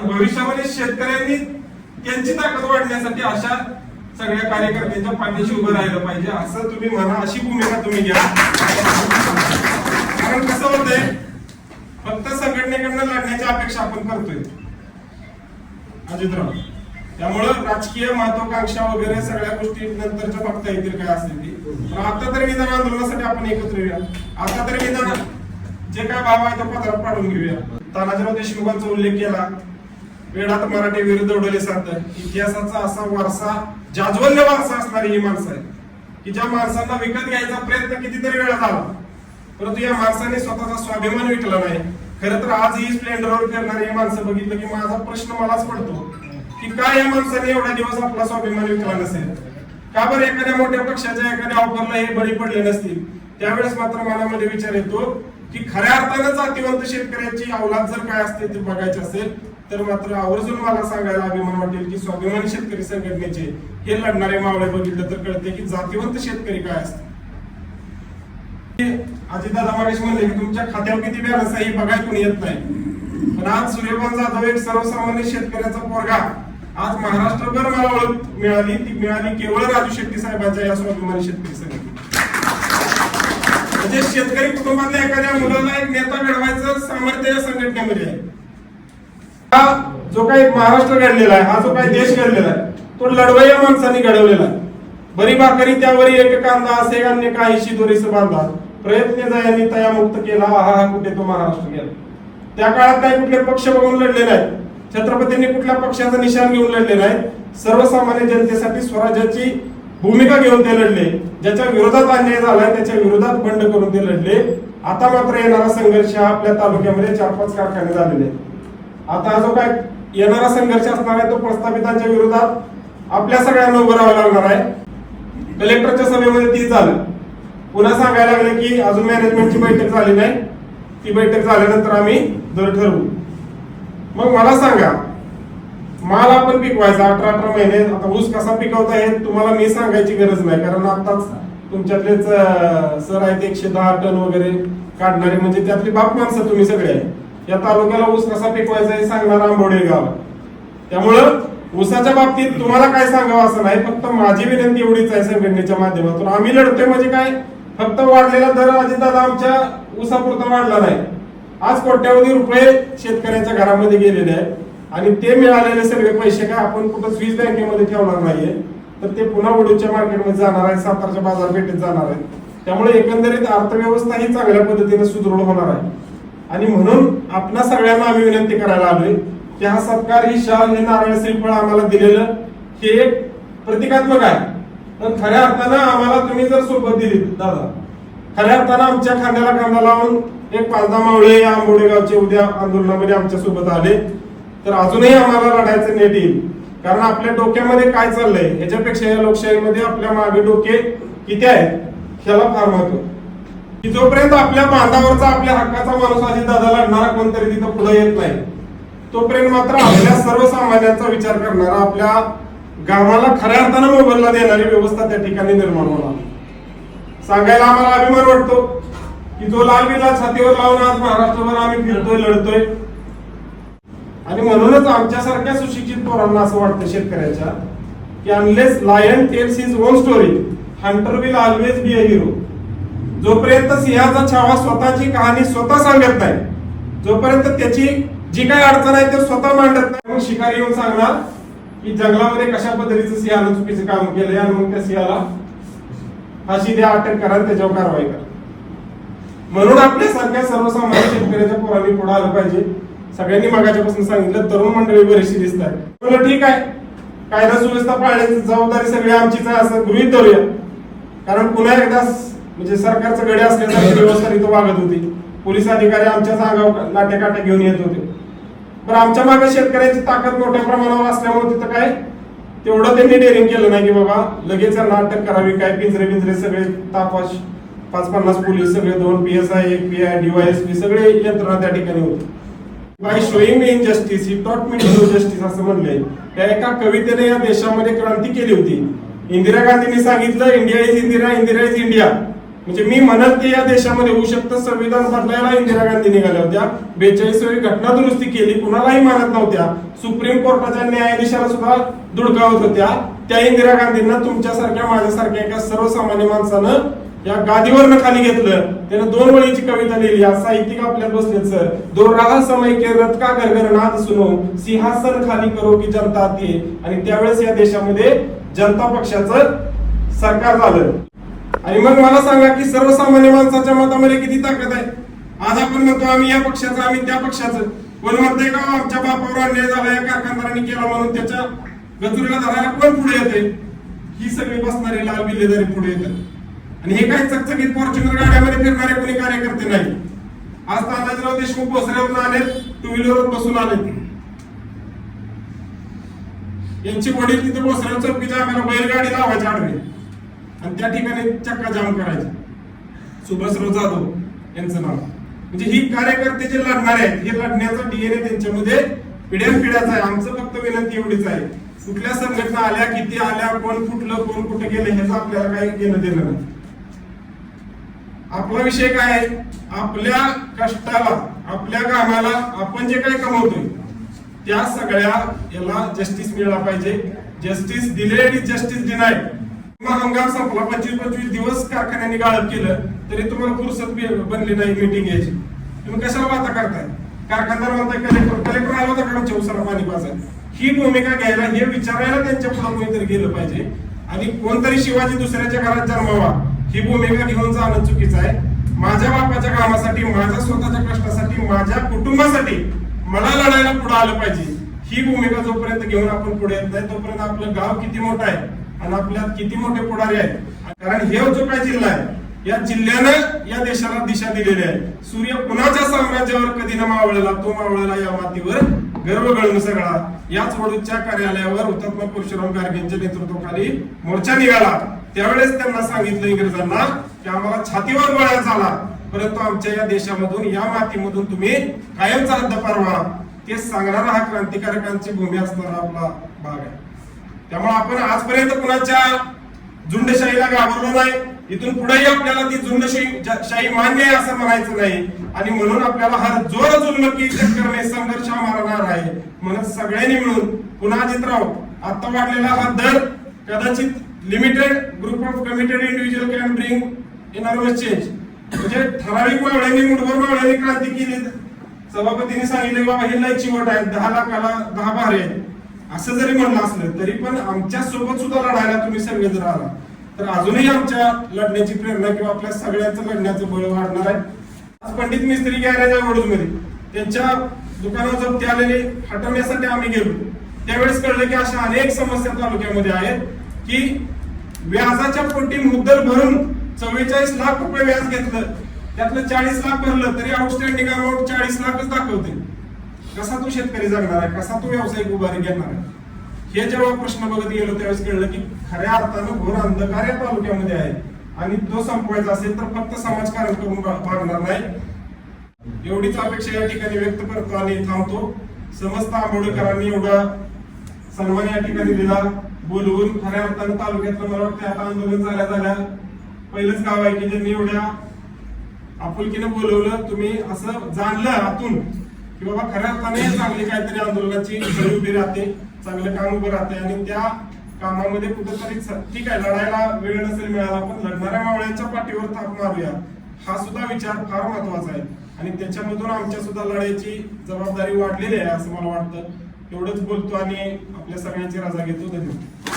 भविष्यामध्ये शेतकऱ्यांनी त्यांची ताकद वाढण्यासाठी अशा सगळ्या कार्यकर्त्यांच्या पाठीशी उभं राहिलं पाहिजे असं तुम्ही म्हणा, अशी भूमिका तुम्ही घ्या. कारण कसं होतंय, फक्त संघटनेकडनं लढण्याची अपेक्षा आपण करतोय अजितराव. त्यामुळं राजकीय महत्वाकांक्षा वगैरे सगळ्या गोष्टी नंतरच्या बघता येतील काय असेल ती. पण आता तरी निदान आंदोलनासाठी आपण एकत्र येऊया. आता तरी निदान जे काय भाव आहे तो पदरात पाडून घेऊया. तानाजीराव देशमुखांचा उल्लेख केला, वेळात मराठी विरुद्ध उडवले साधं. इतिहासाचा असा वारसा, जाज्वल्य वारसा असणारी ही माणसं आहे की ज्या माणसांना विकत घ्यायचा प्रयत्न कितीतरी वेळा झाला, परंतु या माणसाने स्वतःचा स्वाभिमान विकला नाही. खरं तर आज ही स्प्लेंडरवर फिरणारी ही माणसं बघितलं की माझा प्रश्न मलाच पडतो की काय या माणसाने एवढा दिवस आपला स्वाभिमान विकला नसेल का बरं. एखाद्या मोठ्या पक्षाच्या एखाद्या ऑफरला हे बळी पडले नसतील. त्यावेळेस मात्र मनामध्ये विचार येतो की खऱ्या अर्थानं जातीवंत शेतकऱ्याची अवलाद जर काय असते ते बघायचे असेल तर मात्र आवर्जून मला सांगायला अभिमान वाटेल की स्वाभिमानी शेतकरी संघटनेचे हे लढणारे मावळे बघितलं तर कळते की जातीवंत शेतकरी काय असते. अजितदादा मागेश म्हणले की तुमच्या खात्यावर किती बॅलन्स आहे हे बघायला कोणी येत नाही. पण आज सूर्यकांत जाधव एक सर्वसामान्य शेतकऱ्याचा पोरगा आज महाराष्ट्रभर मला ओळख मिळाली, ती मिळाली केवळ राजू शेट्टी साहेबांच्या या स्वाभिमानी शेतकरी संघटनेत. म्हणजे शेतकरी कुटुंबातल्या एखाद्या मुलाला एक नेता घडवायचं सामर्थ्य या संघटनेमध्ये आहे. हा जो काही महाराष्ट्र घडलेला आहे, हा जो काही देश घडलेला आहे, तो लढवय्या माणसांनी घडवलेला आहे. बरी भाकरी त्यावर एक कांदा असे अन्य काहीशी दोरीस बांधा, प्रयत्न जयांनी तया मुक्त केला, हा कुठे तो महाराष्ट्र गेला. त्या काळात काही कुठले पक्ष बघून लढले नाहीत, छत्रपतींनी कुठल्या पक्षाचं निशाण घेऊन लढले नाहीत. सर्वसामान्य जनतेसाठी स्वराज्याची भूमिका घेऊन ते लढले. ज्याच्या विरोधात अन्याय झालाय त्याच्या विरोधात बंड करून ते लढले. आता मात्र येणारा संघर्ष हा आपल्या तालुक्यामध्ये 4-5 कारखाने झालेले आहेत. आता जो काय येणारा संघर्ष असणार आहे तो प्रस्थापितांच्या विरोधात आपल्या सगळ्यांना उभं राहावं लागणार आहे. कलेक्टरच्या सभेमध्ये तीच झालं. पुन्हा सांगायला लागले की अजून मॅनेजमेंटची बैठक झाली नाही, ती बैठक झाल्यानंतर आम्ही दर ठरवू. मग मला सांगा, माल आपण पिकवायचा 18 महिने. आता ऊस कसा पिकवता हे तुम्हाला मी सांगायची गरज नाही, कारण आताच तुमच्यातलेच सर आहेत 110 टन वगैरे काढणारे, म्हणजे त्यातली बाप माणसं तुम्ही सगळे आहे. या तालुक्याला ऊस कसा पिकवायचा हे सांगणार आंबोडे गाव. त्यामुळं ऊसाच्या बाबतीत तुम्हाला काय सांगावं असं नाही, फक्त माझी विनंती एवढीच आहे संघटनेच्या माध्यमातून. आम्ही लढतोय म्हणजे काय, फक्त वाढलेला दर अजितदादा आमच्या ऊसापुरता वाढला नाही. आज कोट्यावधी रुपये शेतकऱ्यांच्या घरामध्ये गेलेले आहेत आणि ते मिळालेले सगळे पैसे काय आपण कुठं स्विस बँकेमध्ये ठेवणार नाहीये, तर ते पुन्हा वडूच्या मार्केटमध्ये जाणार आहे, सातारच्या बाजारपेठेत जाणार आहे. त्यामुळे एकंदरीत अर्थव्यवस्था ही चांगल्या पद्धतीने सुदृढ होणार आहे. आणि म्हणून आपल्या सगळ्यांना आम्ही विनंती करायला आलोय की हा सत्कार, ही शाल, हे नारळ श्रीफळ आम्हाला दिलेलं हे एक प्रतिकात्मक आहे. पण खऱ्या अर्थानं आम्हाला तुम्ही जर सोबत दिली दादा, खऱ्या अर्थानं आमच्या खांद्याला खांदा लावून एक 5-10 मावळे या आंबोडे गावचे उद्या आंदोलनामध्ये आमच्या सोबत आले तर अजूनही आम्हाला लढायचं नेट येईल. कारण आपल्या डोक्यामध्ये काय चाललंय ह्याच्यापेक्षा या लोकशाहीमध्ये आपल्या मागे डोके किती आहेत ह्याला फार महत्व. की जोपर्यंत आपल्या बांधावरचा, आपल्या हक्काचा माणूस अजितदादा लढणारा कोणतरी तिथं पुढे येत नाही, तोपर्यंत मात्र आपल्या सर्वसामान्यांचा विचार करणारा, आपल्या गावाला खऱ्या अर्थानं मोबदला देणारी व्यवस्था त्या ठिकाणी निर्माण होणार. सांगायला आम्हाला अभिमान वाटतो की जो लाल बिला छातीवर लावून आज महाराष्ट्रभर आम्ही फिरतोय, लढतोय. आणि म्हणूनच आमच्यासारख्या सुशिक्षित पोरांना असं वाटतं शेतकऱ्याच्या की unless lion tells his own story, hunter will always be a hero. जोपर्यंत सिंहाचा छावा स्वतःची कहाणी स्वतः सांगत नाही, जोपर्यंत त्याची जी काही अडचण आहे ते स्वतः मांडत नाही, मग शिकारी येऊन सांगणार की जंगलामध्ये कशा पद्धतीचं सिंहानं चुकीचं काम केलंय आणि मग त्या सिंहाला फाशी द्या, अटक करा, त्याच्यावर कारवाई करा. म्हणून आपल्यासारख्या सर्वसामान्य शेतकऱ्याच्या पोरांनी पुढे आलं पाहिजे. सगळ्यांनी मागाच्यापासून सांगितलं, तरुण मंडळी बरीचशी दिसत आहे. ठीक आहे, कायदा सुव्यवस्था पाळण्याची जबाबदारी सगळी आमचीच आहे असं गृहीत धरूया. कारण पुन्हा एकदा म्हणजे सरकारचं गडे असल्यासारखी व्यवस्था इथं वागत होती. पोलीस अधिकारी आमच्या अंगावर लाट्या काट्या घेऊन येत होते. पण आमच्या मागे शेतकऱ्यांची ताकद मोठ्या प्रमाणावर असल्यामुळे तिथं काय तेवढं त्यांनी डेअरिंग केलं नाही की बाबा लगेच त्यांना अटक करावी. काय पिंजरे सगळे तापास 5-50 पोलीस, सगळे 2 PSI, 1 PI, DYSP सगळे यंत्रणा त्या ठिकाणी होती. By showing me injustice he taught me to do justice असं म्हणलंय. त्या एका कवितेने या देशामध्ये क्रांती केली होती. इंदिरा गांधींनी सांगितलं India is Indira, Indira is India. म्हणजे मी म्हणत ते या देशामध्ये होऊ शकतं. संविधान बदलायला इंदिरा गांधी निघाल्या होत्या, 42वी घटना दुरुस्ती केली, कुणालाही मानत नव्हत्या, सुप्रीम कोर्टाच्या न्यायाधीशाला सुद्धा धुडकावत होत्या. त्या इंदिरा गांधींना तुमच्यासारख्या माझ्यासारख्या एका सर्वसामान्य माणसानं या गादीवरनं खाली घेतलं. त्यानं 2 वळीची कविता लिहिली. आज साहित्यिक आपल्यात बसलेत सर. दो राहा समय के रथ का घर घर नाद सुनो, सिंहासन खाली करो की जनता आती. आणि त्यावेळेस या देशामध्ये जनता पक्षाचं सरकार झालं. आणि मग मला सांगा की सर्वसामान्य माणसाच्या मतामध्ये किती ताकद आहे. आज आपण म्हणतो आम्ही या पक्षाचं, आम्ही त्या पक्षाचं. कोण म्हणतंय का आमच्या बापावर अन्याय झाला या कारखानदारांनी केला म्हणून त्याच्या गजुरीला धरायला कोण पुढे येते. ही सगळी बसणारी लाल बिल्लेदारी पुढे येतात. आणि हे काही चकचकीत फॉर्च्युनर गाड्यामध्ये फिरणारे कोणी कार्यकर्ते नाही. आज तानाजीराव देशमुख भोसऱ्यावरून आले, 2 व्हीलरवर बसून आले. यांची वडील तिथे भोसऱ्यावर चौकीच्या आम्हाला बैलगाडी लावायची आडवी आणि त्या ठिकाणी चक्का जाम करायचे. सुभाषराव जाधव यांचं नाव. म्हणजे ही कार्यकर्ते जे लढणारे आहेत, हे लढण्याचा डीएनए त्यांच्यामध्ये पिढ्यानपिढ्याचा आहे. आमचं फक्त विनंती एवढीच आहे, कुठल्या संघटना आल्या, किती आल्या, कोण फुटलं, कोण कुठे गेलं, ह्याचं आपल्याला काही घेणं देणं नाही. आपला विषय काय आहे, आपल्या कष्टाला, आपल्या कामाला आपण जे काही कमवतोय त्या सगळ्या याला जस्टिस मिळाला पाहिजे. Justice delayed is justice denied. हंगाम संपला, 25-25 दिवस कारखान्यांनी गाळप केलं तरी तुम्हाला फुरसत बनली नाही मीटिंग घ्यायची. तुम्ही कशाला वाता करताय. कारखानदार म्हणताय कलेक्टर आला होता का उसाला पाणी पाजाय. ही भूमिका घ्यायला, हे विचारायला त्यांच्या पुढे कोणीतरी गेलं पाहिजे. आणि कोणतरी शिवाजी दुसऱ्याच्या घरात जन्मावा ही भूमिका घेऊन जाणं चुकीचं आहे. माझ्या बापाच्या कामासाठी, माझ्या स्वतःच्या कष्टासाठी, माझ्या कुटुंबासाठी मला लढायला पुढे आलं पाहिजे. ही भूमिका जोपर्यंत घेऊन आपण पुढे येत नाही तोपर्यंत आपलं गाव किती मोठं आहे आणि आपल्यात किती मोठे पुढारी आहेत. कारण हे जो काही जिल्हा आहे, या जिल्ह्यानं या देशाला दिशा दिलेली आहे. सूर्य कुणाच्या साम्राज्यावर कधी न मावळला, तो मावळला या मातीवर गर्व गळून सगळा. याच वडूच्या कार्यालयावर हुतात्मा परशुराम गारगेंच्या नेतृत्वाखाली मोर्चा निघाला. त्यावेळेस त्यांना सांगितलं इंग्रजांना की आम्हाला छातीवर गोळ्या झाला, परंतु आमच्या या देशामधून, या मातीमधून तुम्ही कायमचा हद्दपार व्हा. ते सांगणारा हा क्रांतिकारकांची भूमी असणारा आपला भाग आहे. त्यामुळे आपण आजपर्यंत कुणाच्या झुंडशाहीला घाबरलो नाही. इथून पुढेही आपल्याला ती झुंडशाही मान्य आहे असं म्हणायचं नाही. आणि म्हणून आपल्याला हर जोर जुल्म की टक्कर में संघर्ष मारणार आहे. म्हणून सगळ्यांनी मिळून पुन्हा अजितराव, आता वाढलेला हा दर कदाचित limited group of committed individual can bring enormous change. म्हणजे ठराविक मावळ्यांनी, मुठभर मावळ्यांनी क्रांती केली. सभापतींनी सांगितले बाबा ही लय चिवट आहे, 10 लाखाला 10 भारे आहेत असं जरी म्हणलं असलं तरी पण आमच्या सोबत सुद्धा लढायला तुम्ही सगळे जर आला तर अजूनही आमच्या लढण्याची प्रेरणा किंवा आपल्या सगळ्यांचं लढण्याचं बळ वाढणार आहे. आज पंडित मिस्त्री गॅरेज आहे वडूजमध्ये, त्यांच्या दुकानावर जप्ती आलेली हटवण्यासाठी आम्ही गेलो. त्यावेळेस कळलं की अशा अनेक समस्या तालुक्यामध्ये आहेत की व्याजाच्या पोटी मुद्दल भरून 44 लाख रुपये व्याज घेतलं, त्यातलं 40 लाख भरलं तरी आउटस्टँडिंग अमाऊंट 40 लाखच दाखवते. कसा तो शेतकरी जगणार आहे, कसा तो व्यावसायिक उभारी घेणार आहे. हे जेव्हा प्रश्न बघत गेलो त्यावेळेस कळलं की खऱ्या अर्थानं घोर अंधकार या तालुक्यामध्ये आहे आणि तो संपवायचा असेल तर फक्त समाजकारण करून भागणार नाही. एवढीच अपेक्षा या ठिकाणी व्यक्त करतो आणि थांबतो. समस्त आंबोडेकरांनी एवढा सन्मान या ठिकाणी दिला, बोलवून खऱ्या अर्थानं तालुक्यातलं मला वाटतं आता आंदोलन झाल्या पहिलंच गाव आहे की ज्यांनी एवढ्या आपुलकीनं बोलवलं. तुम्ही असं जाणलं आतून की बाबा खऱ्या अर्थाने चांगली काहीतरी आंदोलनाची सळी उभी राहते, चांगलं काम उभं राहते आणि त्या कामामध्ये कुठेतरी ठीक आहे लढायला वेळ नसेल मिळाला पण लढणाऱ्या मावळ्यांच्या पाठीवर थाप मारूया हा सुद्धा विचार फार महत्वाचा आहे. आणि त्याच्यामधून आमच्या सुद्धा लढायची जबाबदारी वाढलेली आहे असं मला वाटतं. एवढंच बोलतो आणि आपल्या सगळ्यांची रजा घेतो. धन्यवाद.